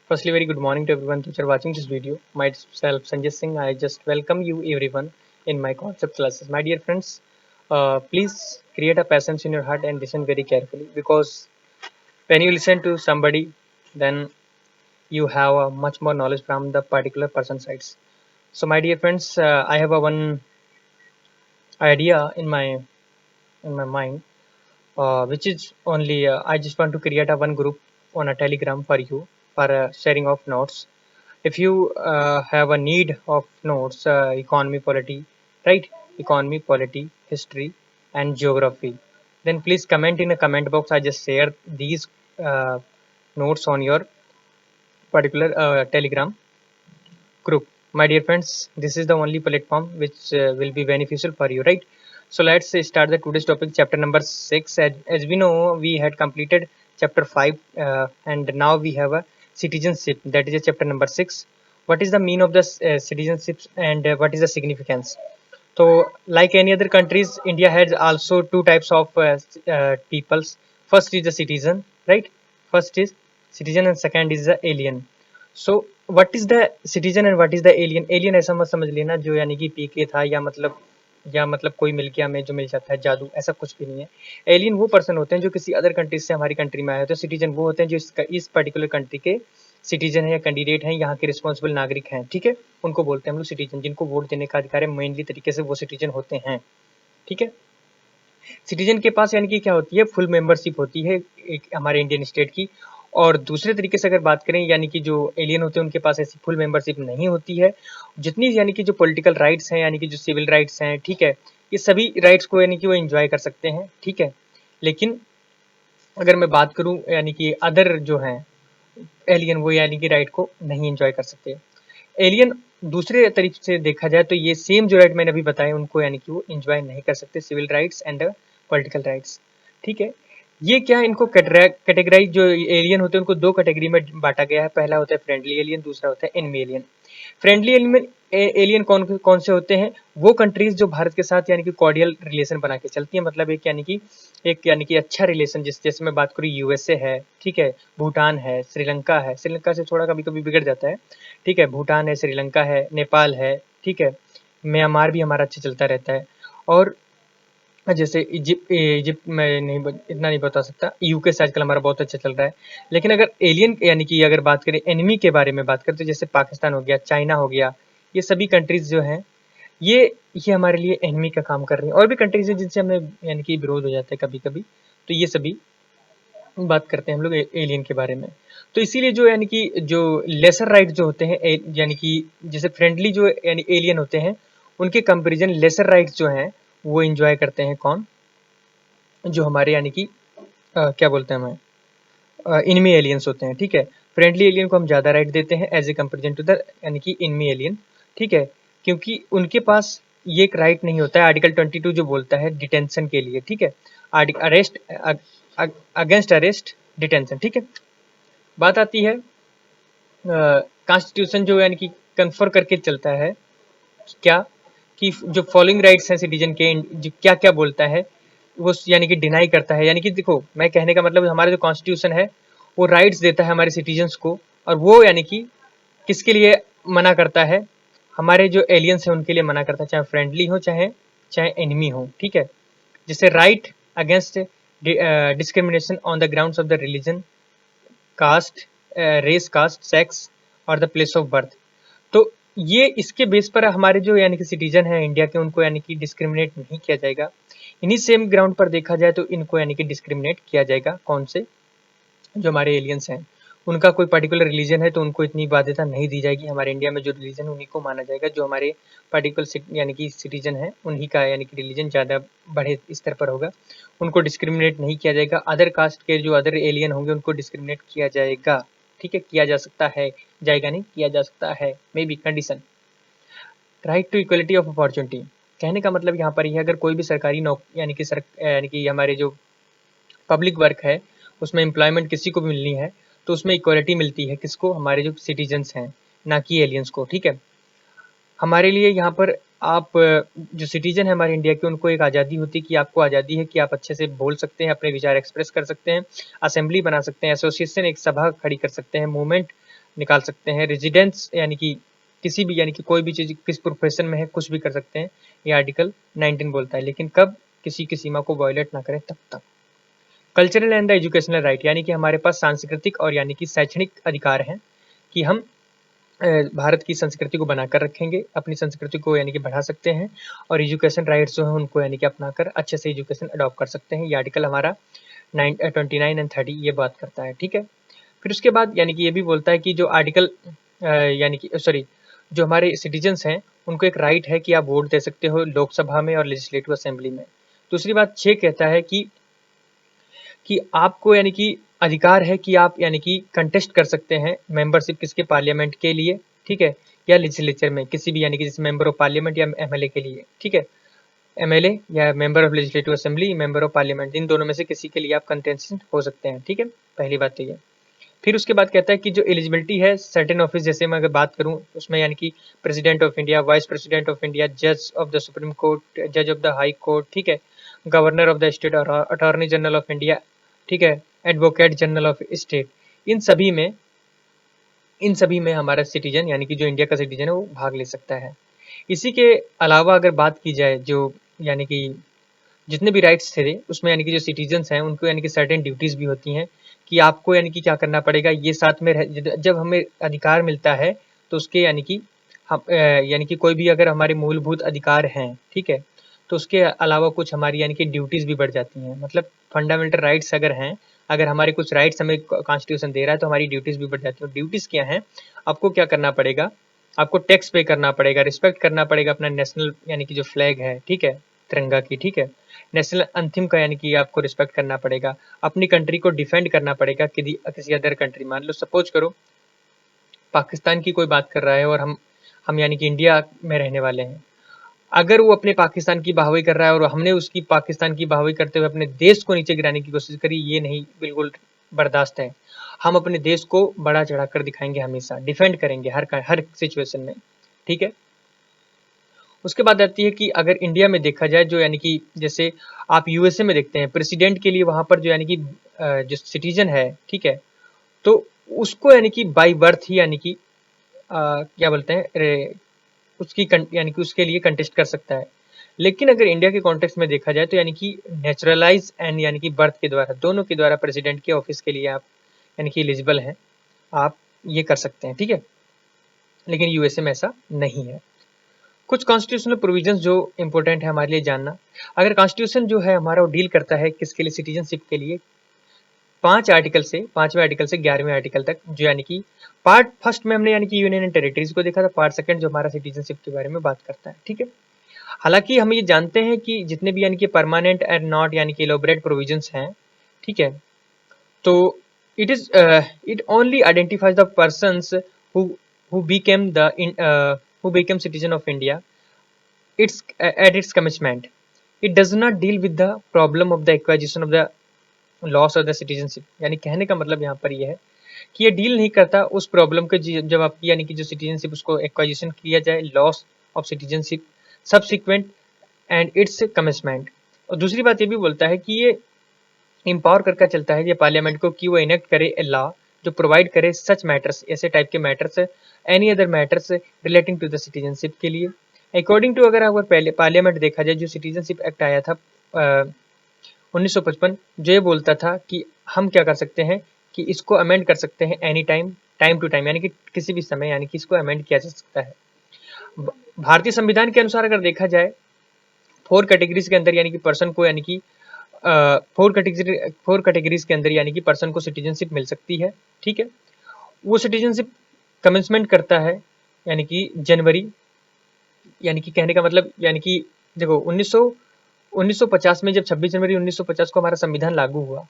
Firstly, very good morning to everyone which are watching this video. Myself Sanjay Singh. I just welcome you everyone in my concept classes. My dear friends, please create a patience in your heart and listen very carefully because when you listen to somebody, then you have much more knowledge from the particular person sides. So, my dear friends, I have a one idea in my mind, which is only I just want to create a one group on a Telegram for you for sharing of notes. If you have a need of notes, economy polity, right, economy polity, history and geography, then please comment in a comment box. I just share these uh, notes on your particular Telegram group. My dear friends, this is the only platform which will be beneficial for you, right? So let's start the today's topic, chapter number 6. As we know, we had completed chapter 5, and now we have a citizenship, that is a chapter number 6. What is the mean of the citizenship, and what is the significance? So like any other countries, India has also two types of peoples. First is the citizen, right? First is citizen and second is the alien. So what is the citizen and what is the alien? Alien ऐसा मत समझ लेना जो यानी कि पीके था या मतलब कोई मिल गया हमें जो मिल जाता है जादू, ऐसा कुछ भी नहीं है। एलियन वो पर्सन होते हैं जो किसी अदर कंट्री से हमारी कंट्री में आए होते हैं। सिटीजन वो होते हैं जो इस पर्टिकुलर कंट्री के सिटीजन है या कैंडिडेट हैं, यहाँ के रिस्पॉन्सिबल नागरिक हैं, ठीक है। उनको बोलते हैं हम लोग सिटीजन, जिनको वोट देने का अधिकार है, मेनली तरीके से वो सिटीजन होते हैं, ठीक है। सिटीजन के पास यानी कि क्या होती है, फुल मेंबरशिप होती है एक हमारे इंडियन स्टेट की। और दूसरे तरीके से अगर बात करें, यानी कि जो एलियन होते हैं उनके पास ऐसी फुल मेंबरशिप नहीं होती है। जितनी यानी कि जो पॉलिटिकल राइट्स हैं, यानी कि जो सिविल राइट्स हैं, ठीक है, ये सभी राइट्स को यानी कि वो एंजॉय कर सकते हैं, ठीक है। लेकिन अगर मैं बात करूं यानी कि अदर जो हैं एलियन, वो यानी कि राइट को नहीं एंजॉय कर सकते। एलियन दूसरे तरीके से देखा जाए तो ये सेम जो राइट मैंने अभी बताए उनको यानी कि वो एंजॉय नहीं कर सकते, civil rights and political rights, ठीक है। ये क्या है, इनको कैटेगराइज जो एलियन होते हैं उनको दो कैटेगरी में बांटा गया है। पहला होता है फ्रेंडली एलियन, दूसरा होता है एनिमी एलियन। फ्रेंडली एलियन कौन कौन से होते हैं? वो कंट्रीज जो भारत के साथ यानी कि कॉर्डियल रिलेशन बना के चलती है, मतलब एक यानी कि अच्छा रिलेशन, जैसे मैं बात करूँ यूएसए है, ठीक है, भूटान है, श्रीलंका है, श्रीलंका से थोड़ा कभी कभी बिगड़ जाता है, ठीक है, भूटान है, श्रीलंका है, नेपाल है, ठीक है, म्यांमार भी हमारा अच्छा चलता रहता है। और जैसे इजिप्ट इजिप्ट में नहीं इतना नहीं बता सकता, यूके से आजकल हमारा बहुत अच्छा चल रहा है। लेकिन अगर एलियन यानी कि अगर बात करें एनिमी के बारे में बात करें, तो जैसे पाकिस्तान हो गया, चाइना हो गया, ये सभी कंट्रीज जो हैं, ये हमारे लिए एनिमी का काम कर रही हैं। और भी कंट्रीज हैं जिनसे हमें यानी कि विरोध हो जाता है कभी कभी। तो ये सभी बात करते हैं हम लोग एलियन के बारे में। तो इसीलिए जो यानी कि जो लेसर राइट जो होते हैं, यानी कि जैसे फ्रेंडली जो यानी एलियन होते हैं, उनके कंपेरिजन लेसर राइट्स जो हैं वो एंजॉय करते हैं कौन? जो हमारे यानी कि क्या बोलते हैं हमें, इनमी एलियंस होते हैं, ठीक है। फ्रेंडली एलियन को हम ज़्यादा राइट देते हैं as a comparison to the यानी कि इनमी एलियन, ठीक है, क्योंकि उनके पास ये एक राइट नहीं होता है। आर्टिकल 22 जो बोलता है डिटेंशन के लिए, ठीक है, अरेस्ट अगेंस्ट अरेस्ट डिटेंशन, ठीक है। बात आती है कॉन्स्टिट्यूशन जो यानी कि कन्फर करके चलता है क्या, कि जो फॉलोइंग राइट्स हैं सिटीजन के, जो क्या क्या बोलता है वो यानी कि डिनाई करता है। यानी कि देखो, मैं कहने का मतलब हमारा जो कॉन्स्टिट्यूशन है वो राइट्स देता है हमारे सिटीजन्स को, और वो यानी कि किसके लिए मना करता है? हमारे जो एलियंस हैं उनके लिए मना करता है, चाहे फ्रेंडली हो चाहे चाहे एनिमी हो, ठीक है। जैसे right against discrimination on the grounds of the religion, caste, race, caste, sex और द प्लेस ऑफ बर्थ। तो ये इसके बेस पर हमारे जो यानी कि सिटीजन है इंडिया के, उनको यानी कि डिस्क्रिमिनेट नहीं किया जाएगा। इन्हीं सेम ग्राउंड पर देखा जाए तो इनको यानी कि डिस्क्रिमिनेट किया जाएगा। कौन से? जो हमारे एलियंस हैं, उनका कोई पर्टिकुलर रिलीजन है तो उनको इतनी बाध्यता नहीं दी जाएगी। हमारे इंडिया में जो रिलीजन उन्हीं को माना जाएगा, जो हमारे पर्टिकुलर यानी कि सिटीजन है उन्हीं का यानी कि रिलीजन ज़्यादा बड़े स्तर पर होगा। उनको डिस्क्रिमिनेट नहीं किया जाएगा। अदर कास्ट के जो अदर एलियन होंगे उनको डिस्क्रिमिनेट किया जाएगा, ठीक है, किया जा सकता है, जाएगा नहीं, किया जा सकता है, may be condition. Right to equality of opportunity, कहने का मतलब यहाँ पर यह है, अगर कोई भी सरकारी नौकरी यानी कि हमारे जो पब्लिक वर्क है उसमें एम्प्लॉयमेंट किसी को भी मिलनी है तो उसमें इक्वलिटी मिलती है किसको? हमारे जो सिटीजन्स हैं, ना कि एलियंस को, ठीक है। हमारे लिए यहाँ पर आप जो सिटीजन है हमारे इंडिया के, उनको एक आज़ादी होती है कि आपको आज़ादी है कि आप अच्छे से बोल सकते हैं, अपने विचार एक्सप्रेस कर सकते हैं, असेंबली बना सकते हैं, एसोसिएशन एक सभा खड़ी कर सकते हैं, मूवमेंट निकाल सकते हैं, रेजिडेंस यानी कि किसी भी यानी कि कोई भी चीज़ किस प्रोफेशन में है कुछ भी कर सकते हैं, ये आर्टिकल 19 बोलता है। लेकिन कब? किसी की सीमा को वायलेट ना करें तब। Cultural and the educational right, यानी कि हमारे पास सांस्कृतिक और यानी कि शैक्षणिक अधिकार हैं कि हम भारत की संस्कृति को बनाकर रखेंगे, अपनी संस्कृति को यानी कि बढ़ा सकते हैं, और एजुकेशन राइट्स जो है उनको यानी कि अपनाकर अच्छे से एजुकेशन अडॉप्ट कर सकते हैं। ये आर्टिकल हमारा 29 एंड 30 ये बात करता है, ठीक है। फिर उसके बाद यानी कि ये भी बोलता है कि जो आर्टिकल यानी कि सॉरी, जो हमारे सिटीजन्स हैं उनको एक राइट है कि आप वोट दे सकते हो लोकसभा में और लेजिस्लेटिव असेंबली में। दूसरी बात 6 कहता है कि आपको यानी कि अधिकार है कि आप यानी कि कंटेस्ट कर सकते हैं मेंबरशिप किसके, पार्लियामेंट के लिए, ठीक है, या लेजिस्लेचर में किसी भी यानी कि जैसे मेंबर ऑफ पार्लियामेंट या एमएलए के लिए, ठीक है। एमएलए या member of legislative assembly, member of parliament, इन दोनों में से किसी के लिए आप कंटेस्टेंट हो सकते हैं, ठीक है। पहली बात तो ये। फिर उसके बाद कहता है कि जो एलिजिबिलिटी है सर्टेन ऑफिस, जैसे मैं अगर बात करूं उसमें यानी कि president of India, vice president of India, जज ऑफ द सुप्रीम कोर्ट, जज ऑफ द हाई कोर्ट, ठीक है, गवर्नर ऑफ द स्टेट, और अटॉर्नी जनरल ऑफ इंडिया, ठीक है, एडवोकेट जनरल ऑफ स्टेट, इन सभी में हमारा सिटीजन यानी कि जो इंडिया का सिटीजन है वो भाग ले सकता है। इसी के अलावा अगर बात की जाए जो यानी कि जितने भी राइट्स थे उसमें यानी कि जो सिटीजन्स हैं उनको यानी कि सर्टेन ड्यूटीज भी होती हैं कि आपको यानी कि क्या करना पड़ेगा, ये साथ में जब हमें अधिकार मिलता है तो उसके यानी कि हम यानी कि कोई भी अगर हमारे मूलभूत अधिकार हैं, ठीक है, तो उसके अलावा कुछ हमारी यानी कि ड्यूटीज भी बढ़ जाती हैं। मतलब फंडामेंटल राइट्स अगर हैं, अगर हमारे कुछ राइट्स हमें कॉन्स्टिट्यूशन दे रहा है तो हमारी ड्यूटीज भी बढ़ जाती हैं। ड्यूटीज क्या हैं? आपको क्या करना पड़ेगा? आपको टैक्स पे करना पड़ेगा, रिस्पेक्ट करना पड़ेगा अपना नेशनल यानी कि जो फ्लैग है, ठीक है, तिरंगा की, ठीक है, नेशनल अंथिम का यानी कि आपको रिस्पेक्ट करना पड़ेगा, अपनी कंट्री को डिफेंड करना पड़ेगा किसी अदर कंट्री। मान लो सपोज करो पाकिस्तान की कोई बात कर रहा है और हम यानी कि इंडिया में रहने वाले हैं, अगर वो अपने पाकिस्तान की बाहुई कर रहा है और हमने उसकी पाकिस्तान की बाहुई करते हुए अपने देश को नीचे गिराने की कोशिश करी, ये नहीं बिल्कुल बर्दाश्त है। हम अपने देश को बड़ा चढ़ाकर दिखाएंगे, हमेशा डिफेंड करेंगे हर सिचुएशन में, ठीक है। उसके बाद आती है कि अगर इंडिया में देखा जाए जो यानी कि जैसे आप यूएसए में देखते हैं प्रेसिडेंट के लिए वहां पर जो यानी कि जो सिटीजन है, ठीक है, तो उसको यानी कि बाई बर्थ ही यानी कि क्या बोलते हैं उसकी यानी कि उसके लिए कंटेस्ट कर सकता है। लेकिन अगर इंडिया के कॉन्टेक्स्ट में देखा जाए तो यानी कि नेचुरलाइज एंड यानी कि बर्थ के द्वारा, दोनों के द्वारा प्रेसिडेंट के ऑफिस के लिए आप यानी कि एलिजिबल हैं, आप ये कर सकते हैं, ठीक है। लेकिन यूएसए में ऐसा नहीं है। कुछ कॉन्स्टिट्यूशनल प्रोविजंस जो इंपॉर्टेंट है हमारे लिए जानना। अगर कॉन्स्टिट्यूशन जो है हमारा वो डील करता है किसके लिए, सिटीजनशिप के लिए, 5वें आर्टिकल से 11वें आर्टिकल तक, जो यानी कि पार्ट फर्स्ट में हमने यानी कि यूनियन एंड टेरिटरीज को देखा था, पार्ट सेकंड जो हमारा सिटीजनशिप के बारे में बात करता है, ठीक है। हालांकि हम ये जानते हैं कि जितने भी यानी कि परमानेंट एंड नॉट यानी कि इलैबोरेट प्रोविजंस हैं, ठीक है, तो it only identifies the persons who who became the who became citizen of India at its commencement. It does not deal with the problem of the acquisition of the loss of the citizenship. यानी कहने का मतलब यहाँ पर यह है कि ये डील नहीं करता उस प्रॉब्लम के जब आपकी यानी कि जो सिटीजनशिप उसको एक्वाजिशन किया जाए, loss of citizenship subsequent and it's commencement. और दूसरी बात ये भी बोलता है कि ये एम्पावर करके चलता है ये पार्लियामेंट को कि वो इनेक्ट करे ए लॉ जो प्रोवाइड करे सच मैटर्स, ऐसे टाइप के matters, any other matters relating to the citizenship के लिए। अकॉर्डिंग टू अगर पहले पार्लियामेंट देखा जाए, जो सिटीजनशिप एक्ट आया था 1955, जो ये बोलता था कि हम क्या कर सकते हैं कि इसको अमेंड कर सकते हैं any time, time to time, यानी कि किसी भी समय यानी कि इसको अमेंड किया जा सकता है। भारतीय संविधान के अनुसार अगर देखा जाए 4 कैटेगरीज के अंदर यानी कि पर्सन को यानी कि 4 कैटेगरीज के अंदर यानी कि पर्सन को सिटीजनशिप मिल सकती है, ठीक है। वो सिटीजनशिप कमेंसमेंट करता है यानी कि जनवरी, यानी कि कहने का मतलब यानी कि देखो 1950 में जब 26 जनवरी 1950 को हमारा संविधान लागू हुआ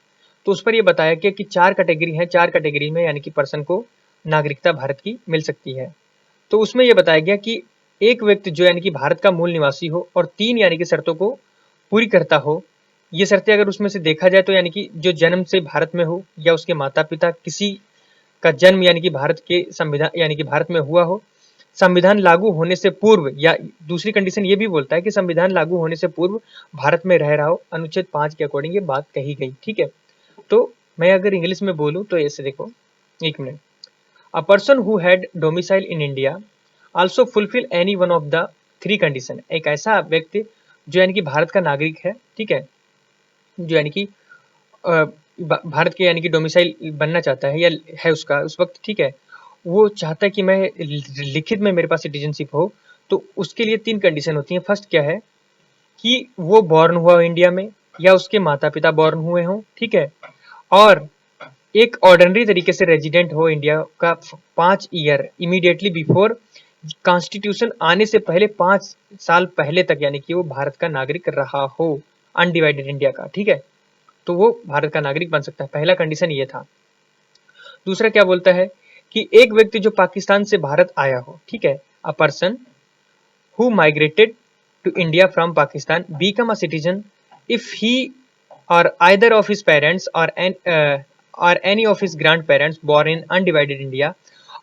तो उस पर यह बताया गया कि 4 कैटेगरी है, 4 कैटेगरी में यानी कि पर्सन को नागरिकता भारत की मिल सकती है। तो उसमें यह बताया गया कि एक व्यक्ति जो यानी कि भारत का मूल निवासी हो और 3 यानी कि शर्तों को पूरी करता हो। ये शर्तें अगर उसमें से देखा जाए तो यानी कि जो जन्म से भारत में हो या उसके माता पिता किसी का जन्म यानी कि भारत के संविधान यानी कि भारत में हुआ हो, संविधान लागू होने से पूर्व, या दूसरी कंडीशन ये भी बोलता है कि संविधान लागू होने से पूर्व भारत में रह रहा हो, अनुच्छेद 5 के अकॉर्डिंग ये बात कही गई। ठीक है, तो मैं अगर इंग्लिश में बोलूं तो ऐसे देखो, एक minute. A person who had domicile in India also fulfil any one of the three condition. एक ऐसा व्यक्ति जो यानी कि भारत का नागरिक है, ठीक है, जो यानी कि भारत के यानी कि डोमिसाइल बनना चाहता है या है उसका उस वक्त, ठीक है, वो चाहता है कि मैं लिखित में मेरे पास सिटीजनशिप हो, तो उसके लिए 3 कंडीशन होती हैं। फर्स्ट क्या है कि वो बॉर्न हुआ हो इंडिया में, या उसके माता पिता बॉर्न हुए हों, ठीक है, और एक ऑर्डिनरी तरीके से रेजिडेंट हो इंडिया का 5 ईयर इमीडिएटली बिफोर कॉन्स्टिट्यूशन आने से पहले 5 साल पहले तक यानी कि वो भारत का नागरिक रहा हो, अनडिवाइडेड इंडिया का। ठीक है, तो वो भारत का नागरिक बन सकता है। पहला कंडीशन ये था। दूसरा क्या बोलता है कि एक व्यक्ति जो पाकिस्तान से भारत आया हो, ठीक है, a person who migrated to India from Pakistan become a citizen if he or either of his parents or any of his grandparents born in undivided India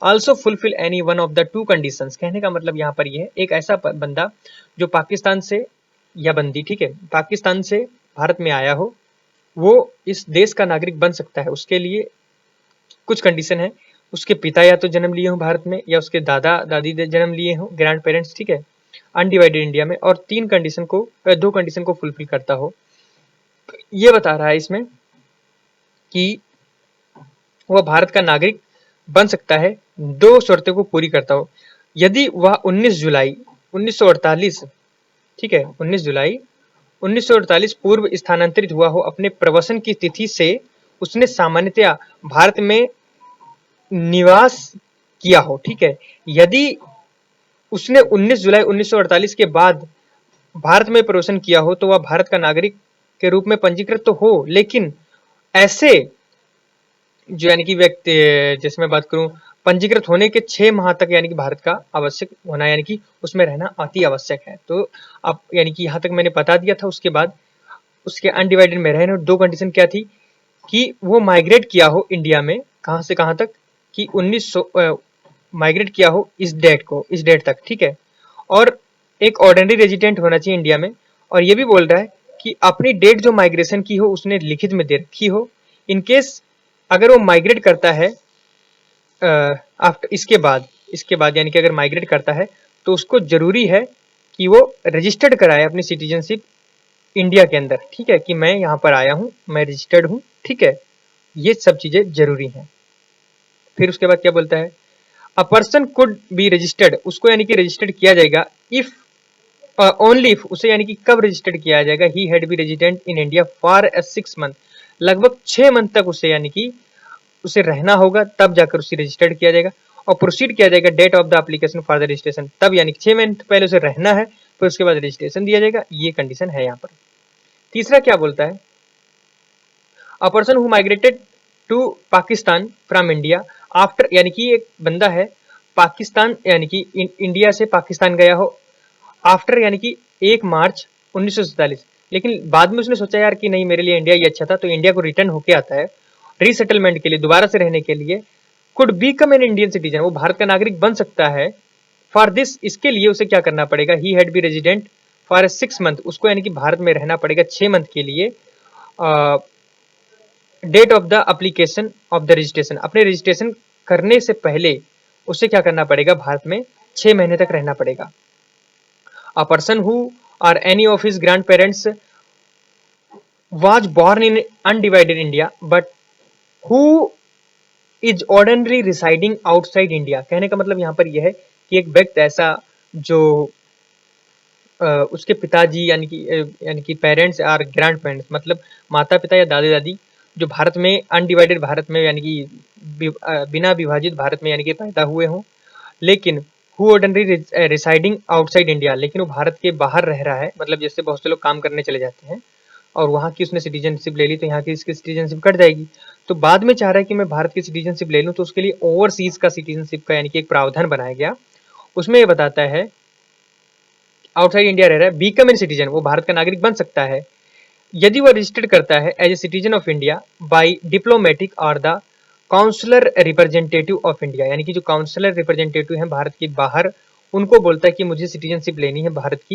also fulfill any one of the two conditions। कहने का मतलब यहाँ पर ये है, एक ऐसा बंदा जो पाकिस्तान से या बंदी, ठीक है, पाकिस्तान से भारत में आया हो, वो इस देश का नागरिक बन सकता है। उसके लिए कुछ कंडीशन है, उसके पिता या तो जन्म लिए हो भारत में, या उसके दादा दादी जन्म लिए हो, ग्रैंड पेरेंट्स, ठीक है, अनडिवाइडेड इंडिया में, और 3 कंडीशन को 2 कंडीशन को फुलफिल करता हो। ये बता रहा है इसमें कि वह भारत का नागरिक बन सकता है 2 शर्तों को पूरी करता हो। यदि वह 19 जुलाई 1948, ठीक है, 19 जुलाई 1948 पूर्व स्थानांतरित हुआ हो, अपने प्रवसन की तिथि से उसने सामान्यतया भारत में निवास किया हो, ठीक है। यदि उसने 19 जुलाई 1948 के बाद भारत में प्रवेशन किया हो तो वह भारत का नागरिक के रूप में पंजीकृत तो हो, लेकिन ऐसे जो यानी कि व्यक्ति, जैसे मैं बात करूं, पंजीकृत होने के 6 माह तक यानी कि भारत का आवश्यक होना, यानी कि उसमें रहना अति आवश्यक है। तो अब यानी कि यहाँ तक मैंने बता दिया था। उसके बाद उसके अनडिवाइडेड में रहने, 2 कंडीशन क्या थी कि वो माइग्रेट किया हो इंडिया में, कहां से कहां तक कि 1900 माइग्रेट किया हो इस डेट तक, ठीक है, और एक ऑर्डिनरी रेजिडेंट होना चाहिए इंडिया में। और ये भी बोल रहा है कि अपनी डेट जो माइग्रेशन की हो उसने लिखित में दे रखी हो। इनकेस अगर वो माइग्रेट करता है आफ्टर इसके बाद यानी कि अगर माइग्रेट करता है तो उसको जरूरी है कि वो रजिस्टर्ड कराए अपनी सिटीजनशिप इंडिया के अंदर, ठीक है, कि मैं यहाँ पर आया हूँ, मैं रजिस्टर्ड हूँ, ठीक है, ये सब चीजें जरूरी हैं। फिर उसके बाद क्या बोलता है, a person could be registered, उसको यानी कि रजिस्टर्ड किया जाएगा इफ ओनली इफ, उसे यानी कि कब रजिस्टर्ड किया जाएगा, he had be resident in India for 6 month, लगभग 6 मंथ तक उसे यानी कि उसे रहना होगा, तब जाकर उसे रजिस्टर्ड किया जाएगा और प्रोसीड किया जाएगा date of the application for the registration, तब यानी 6 मंथ पहले उसे रहना है, फिर उसके बाद रजिस्ट्रेशन दिया जाएगा। ये कंडीशन है यहाँ पर। तीसरा क्या बोलता है, a person who migrated to Pakistan from India after, यानी कि एक बंदा है पाकिस्तान यानी कि इंडिया से पाकिस्तान गया हो आफ्टर यानी कि 1 मार्च 1947, लेकिन बाद में उसने सोचा यार कि नहीं मेरे लिए इंडिया ही अच्छा था, तो इंडिया को रिटर्न होके आता है रीसेटलमेंट के लिए, दोबारा से रहने के लिए। Could become an Indian citizen, वो भारत का नागरिक बन सकता है। फॉर दिस, इसके लिए उसे क्या करना पड़ेगा, he had be resident for 6 month, उसको यानी कि भारत में रहना पड़ेगा 6 मंथ के लिए। Date of the application of the registration, अपने रजिस्ट्रेशन करने से पहले उसे क्या करना पड़ेगा, भारत में 6 महीने तक रहना पड़ेगा। A person who or any of his grandparents was born in undivided India but who is ordinarily residing outside India। कहने का मतलब यहाँ पर यह है कि एक व्यक्ति ऐसा जो उसके पिताजी यानी कि पेरेंट्स और ग्रैंड पेरेंट्स, मतलब माता पिता या दादा दादी जो भारत में अनडिवाइडेड भारत में यानी कि बिना विभाजित भारत में यानी कि पैदा हुए हों, लेकिन who ordinary residing outside India, लेकिन वो भारत के बाहर रह रहा है, मतलब जैसे बहुत से लोग काम करने चले जाते हैं और वहाँ की उसने सिटीजनशिप ले ली तो यहाँ की इसकी सिटीजनशिप कट जाएगी, तो बाद में चाह रहा है कि मैं भारत की सिटीजनशिप ले लूँ, तो उसके लिए ओवरसीज का सिटीजनशिप का यानी कि एक प्रावधान बनाया गया। उसमें ये बताता है आउटसाइड इंडिया रह रहा है, बीकम एन सिटीजन, वो भारत का नागरिक बन सकता है यदि वो रजिस्टर्ड करता है as a citizen of India by diplomatic और the consular representative of India, यानी कि जो काउंसलर रिप्रेजेंटेटिव हैं भारत के बाहर, उनको बोलता है कि मुझे सिटीजनशिप लेनी है भारत की,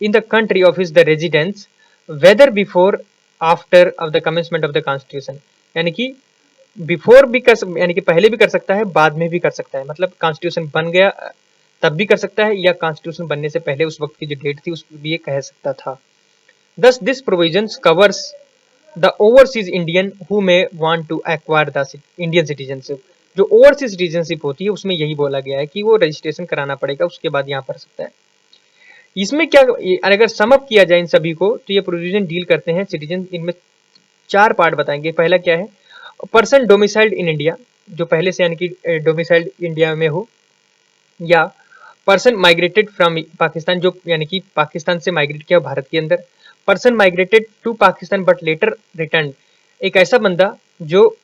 in the country of his the residence whether before after of the commencement of the constitution, यानी कि बिफोर भी कर, यानी कि पहले भी कर सकता है, बाद में भी कर सकता है, मतलब कॉन्स्टिट्यूशन बन गया तब भी कर सकता है, या कॉन्स्टिट्यूशन बनने से पहले उस वक्त की जो डेट थी उस भी ये कह सकता था। Thus, this provisions covers the overseas Indian who may want to acquire the Indian citizenship. जो ओवरसीज सिटीजनशिप होती है उसमें यही बोला गया है कि वो रजिस्ट्रेशन कराना पड़ेगा, उसके बाद यहाँ पढ़ सकता है। इसमें क्या, अगर समअप किया जाए इन सभी को, तो ये प्रोविजन डील करते हैं सिटीजन, इनमें 4 पार्ट बताएंगे। पहला क्या है, पर्सन डोमिसाइल्ड इन इंडिया, जो पहले से यानी कि डोमिसाइल्ड इंडिया में हो, या पर्सन माइग्रेटेड फ्रॉम पाकिस्तान, जो यानी कि पाकिस्तान से माइग्रेट किया भारत के अंदर। Person migrated to Pakistan but later return, एक ऐसा बंदा जो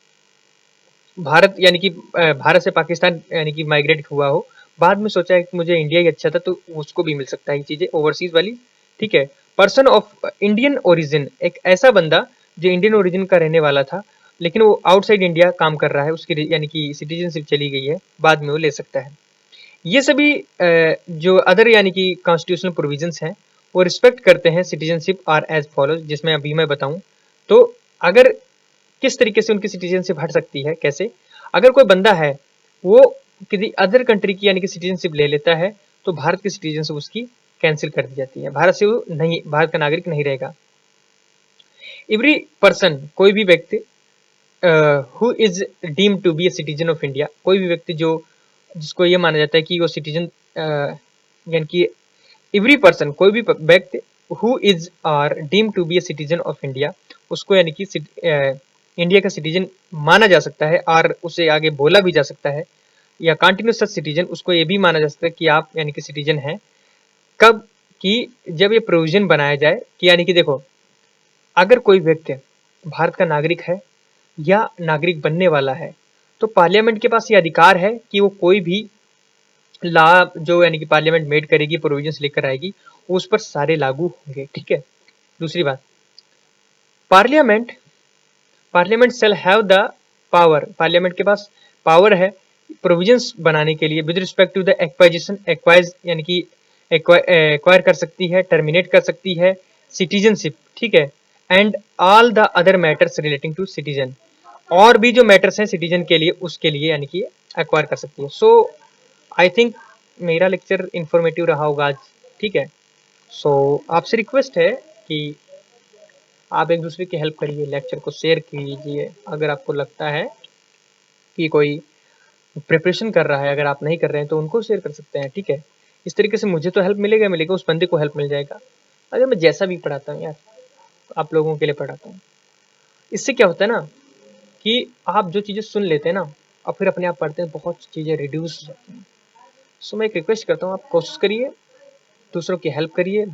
भारत यानी कि भारत से पाकिस्तान यानी कि माइग्रेट हुआ हो, बाद में सोचा है कि मुझे इंडिया ही अच्छा था, तो उसको भी मिल सकता है ये चीजें ओवरसीज वाली, ठीक है। पर्सन ऑफ इंडियन ओरिजिन, एक ऐसा बंदा जो इंडियन ओरिजिन का रहने वाला था लेकिन वो आउटसाइड इंडिया काम कर रहा है, उसकी यानी कि सिटीजनशिप चली गई है, बाद में वो ले सकता है। ये सभी जो अदर यानी कि कॉन्स्टिट्यूशनल प्रोविजंस हैं वो रिस्पेक्ट करते हैं सिटीजनशिप आर एज फॉलोज, जिसमें अभी मैं बताऊं। तो अगर किस तरीके से उनकी सिटीजनशिप हट सकती है, कैसे, अगर कोई बंदा है वो किसी अदर कंट्री की यानी कि सिटीजनशिप ले लेता है, तो भारत की सिटीजनशिप उसकी कैंसिल कर दी जाती है, भारत से वो नहीं, भारत का नागरिक नहीं रहेगा। एवरी पर्सन, कोई भी व्यक्ति, who is deemed to be a citizen of India, कोई भी व्यक्ति जो जिसको ये माना जाता है कि वो सिटीजन, यानी कि एवरी पर्सन, कोई भी व्यक्ति who is are deemed to be a citizen of India, उसको यानी कि इंडिया का सिटीजन माना जा सकता है, और उसे आगे बोला भी जा सकता है, या कंटिन्यूस सच सिटीजन, उसको ये भी माना जा सकता है कि आप यानी कि सिटीजन हैं। कब, कि जब ये प्रोविजन बनाया जाए कि यानी कि देखो, अगर कोई व्यक्ति भारत का नागरिक है या नागरिक बनने वाला है, तो पार्लियामेंट के पास ये अधिकार है कि वो कोई भी लॉ जो यानी कि पार्लियामेंट मेड करेगी, प्रोविजंस लेकर आएगी, उस पर सारे लागू होंगे, ठीक है। दूसरी बात, parliament parliament shall have the power, parliament के पास पावर है प्रोविजंस बनाने के लिए with respect to the acquisition, acquire यानी कि एक्वायर कर सकती है, टर्मिनेट कर सकती है सिटीजनशिप, ठीक है, and all the other matters relating to citizen, और भी जो मैटर्स हैं सिटीजन के लिए उसके लिए यानी कि एक्वायर कर सकती है। सो आई थिंक मेरा लेक्चर इंफॉर्मेटिव रहा होगा आज, ठीक है। सो आपसे रिक्वेस्ट है कि आप एक दूसरे की हेल्प करिए, लेक्चर को शेयर कीजिए, अगर आपको लगता है कि कोई प्रिपरेशन कर रहा है, अगर आप नहीं कर रहे हैं तो उनको शेयर कर सकते हैं, ठीक है। इस तरीके से मुझे तो हेल्प मिलेगा मिलेगा, उस बंदे को हेल्प मिल जाएगा। अगर मैं जैसा भी पढ़ाता हूँ यार, आप लोगों के लिए पढ़ाता हूँ, इससे क्या होता है ना कि आप जो चीज़ें सुन लेते हैं ना और फिर अपने आप पढ़ते हैं, बहुत चीज़ें रिड्यूस हो जाती हैं। सो मैं एक रिक्वेस्ट करता हूँ, आप कोशिश करिए, दूसरों की हेल्प करिए,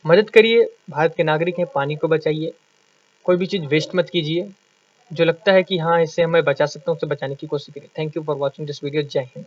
मदद करिए, भारत के नागरिक हैं, पानी को बचाइए, कोई भी चीज़ वेस्ट मत कीजिए, जो लगता है कि हाँ इससे मैं बचा सकता हूँ उसे बचाने की कोशिश करिए। Thank you for watching this video. जय हिंद।